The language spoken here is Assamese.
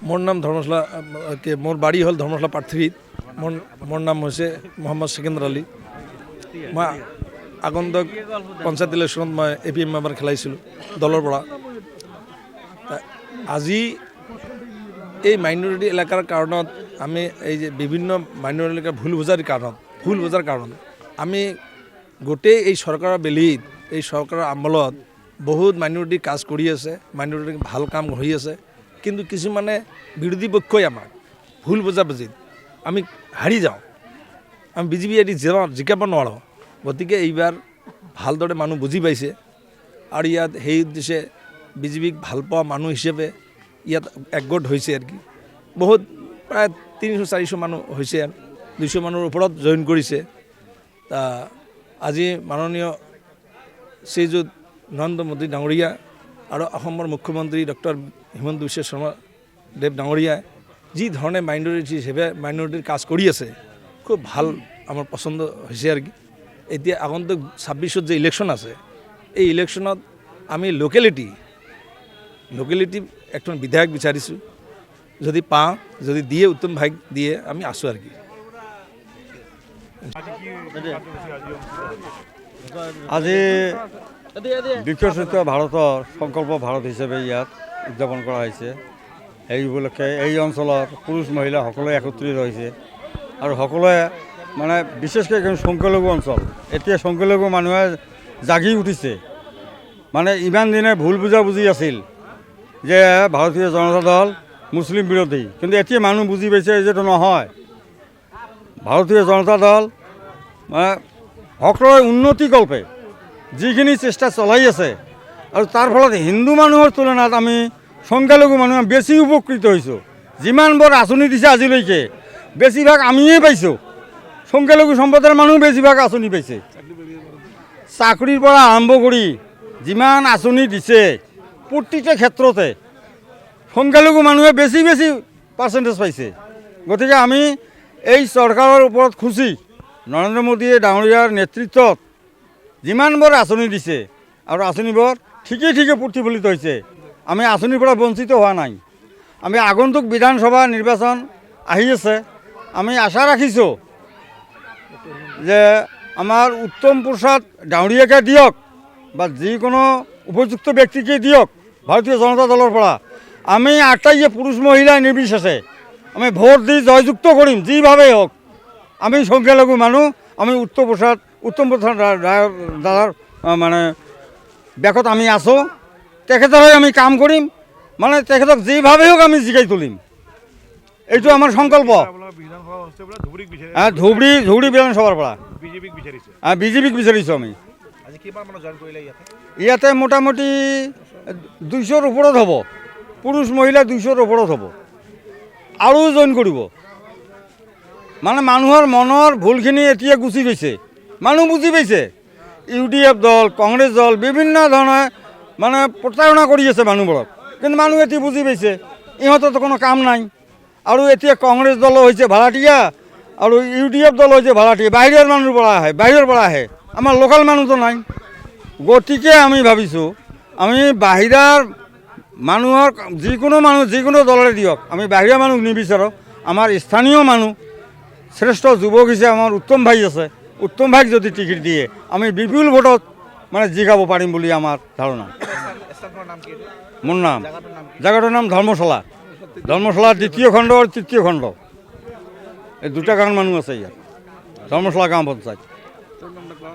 মোৰ নাম ধৰ্মশালা মোৰ বাড়ি হল ধৰ্মশালা পাৰ্ট 3। মোৰ নাম হৈছে মোহাম্মদ সিকেন্দ্ৰ আলী। মই আগন্তুক পঞ্চায়ত ইলেকশ্যনত মই APM মেম্বাৰ খেলাইছিলোঁ দলৰ পৰা। আজি এই মাইনৰিটি এলেকাৰ কাৰণত আমি এই যে বিভিন্ন মাইনৰিটি এলেকাৰ ভুল বুজাৰ কাৰণত আমি গোটেই এই চৰকাৰৰ বেলিত এই চৰকাৰৰ আমলত বহুত মাইনৰিটি কাজ কৰি আছে, মাইনৰিটি ভাল কাম হৈ আছে, কিন্তু কিছুমানে বিৰোধী পক্ষই আমাক ভুল বুজাবুজিত আমি হাৰি যাওঁ, আমি বিজেপি এটি জিকাব নোৱাৰোঁ। গতিকে এইবাৰ ভালদৰে মানুহ বুজি পাইছে আৰু ইয়াত সেই উদ্দেশ্যে বিজেপিক ভাল পোৱা মানুহ হিচাপে ইয়াত একগোট হৈছে আৰু কি বহুত প্ৰায় 300-400 মানুহ হৈছে, 200 মানুহৰ ওপৰত জইন কৰিছে। আজি মাননীয় শ্ৰীযুত নৰেন্দ্ৰ মোদী ডাঙৰীয়া আৰু অসমৰ মুখ্যমন্ত্ৰী ডক্টৰ হিমন্ত বিশ্ব শৰ্মা দেৱ ডাঙৰীয়াই যি ধৰণে মাইনৰিটি হিচাপে মাইনৰিটিৰ কাজ কৰি আছে খুব ভাল আমাৰ পচন্দ হৈছে আৰু কি। এতিয়া আগন্তুক 26ত যে ইলেকশ্যন আছে, এই ইলেকশ্যনত আমি লোকেলিটি একজন বিধায়ক বিচাৰিছোঁ, যদি পাওঁ, যদি দিয়ে উত্তম ভাগ দিয়ে আমি আছোঁ আৰু কি। আজি বিকশিত ভাৰতৰ সংকল্প ভাৰত হিচাপে ইয়াত উদযাপন কৰা হৈছে। এই উপলক্ষে এই অঞ্চলৰ পুৰুষ মহিলা সকলোৱে একত্ৰিত হৈছে আৰু সকলোৱে মানে বিশেষকৈ সংখ্যালঘু অঞ্চল, এতিয়া সংখ্যালঘু মানুহে জাগি উঠিছে। মানে ইমান দিনে ভুল বুজাবুজি আছিল যে ভাৰতীয় জনতা দল মুছলিম বিৰোধী, কিন্তু এতিয়া মানুহ বুজি পাইছে যেটো নহয়, ভাৰতীয় জনতা দল মানে সকলোৰে উন্নতিকল্পে যিখিনি চেষ্টা চলাই আছে আৰু তাৰ ফলত হিন্দু মানুহৰ তুলনাত আমি সংখ্যালঘু মানুহ বেছি উপকৃত হৈছোঁ। যিমানবোৰ আঁচনি দিছে আজিলৈকে বেছিভাগ আমিয়ে পাইছোঁ, সংখ্যালঘু সম্প্ৰদায়ৰ মানুহ বেছিভাগ আঁচনি পাইছে। চাকৰিৰ পৰা আৰম্ভ কৰি যিমান আঁচনি দিছে প্ৰতিটো ক্ষেত্ৰতে সংখ্যালঘু মানুহে বেছি পাৰ্চেণ্টেজ পাইছে। গতিকে আমি এই চৰকাৰৰ ওপৰত খুচি নৰেন্দ্ৰ মোদীয়ে ডাঙৰীয়াৰ নেতৃত্বত যিমানবোৰ আঁচনি দিছে আৰু আঁচনিবোৰ ঠিকে প্ৰতিফলিত হৈছে, আমি আঁচনিৰ পৰা বঞ্চিত হোৱা নাই। আমি আগন্তুক বিধানসভা নিৰ্বাচন আহি আছে, আমি আশা ৰাখিছোঁ যে আমাৰ উত্তম প্ৰসাদ ডাঙৰীয়াকে দিয়ক বা যিকোনো উপযুক্ত ব্যক্তিকে দিয়ক ভাৰতীয় জনতা দলৰ পৰা। আমি আটাইয়ে পুৰুষ মহিলা নিৰ্বিশেষে আমি ভোট দি জয়যুক্ত কৰিম, যিভাৱেই হওক। আমি সংখ্যালঘু মানুহ, আমি উত্তম প্ৰসাদ দাদাৰ মানে বেকত আমি আছোঁ, তেখেতৰ হৈ আমি কাম কৰিম, মানে তেখেতক যিভাৱেই হওক আমি জিকাই তুলিম, এইটো আমাৰ সংকল্প। ধুবুৰী বিধানসভাৰ পৰা বিজেপিক বিচাৰিছোঁ আমি। ইয়াতে মোটামুটি 200ৰ ওপৰত হ'ব, পুৰুষ মহিলা 200ৰ ওপৰত হ'ব, আৰু জইন কৰিব। মানে মানুহৰ মনৰ ভুলখিনি এতিয়া গুচি গৈছে, মানুহ বুজি পাইছে। UDF দল, কংগ্ৰেছ দল বিভিন্ন ধৰণে মানে প্ৰতাৰণা কৰি আছে মানুহবোৰক, কিন্তু মানুহ এতিয়া বুজি পাইছে ইহঁতৰতো কোনো কাম নাই। আৰু এতিয়া কংগ্ৰেছ দল হৈছে ভাড়াতীয়া আৰু UDF দল হৈছে ভাড়াতীয়া, বাহিৰৰ মানুহৰ পৰা আহে, আমাৰ লোকেল মানুহতো নাই। গতিকে আমি ভাবিছোঁ আমি বাহিৰৰ মানুহৰ যিকোনো দলৰে দিয়ক, আমি বাহিৰা মানুহ নিবিচাৰোঁ। আমাৰ স্থানীয় মানুহ শ্ৰেষ্ঠ যুৱক হিচাপে আমাৰ উত্তম ভাই আছে, উত্তম ভাইক যদি টিকেট দিয়ে আমি বিপুল ভোটত মানে জিকাব পাৰিম বুলি আমাৰ ধাৰণা। মোৰ নাম জাগাটোৰ নাম ধৰ্মশালা 2য় খণ্ড আৰু 3য় খণ্ড, এই দুটা গাঁৱৰ মানুহ আছে ইয়াত, ধৰ্মশালা গাঁও পঞ্চায়ত।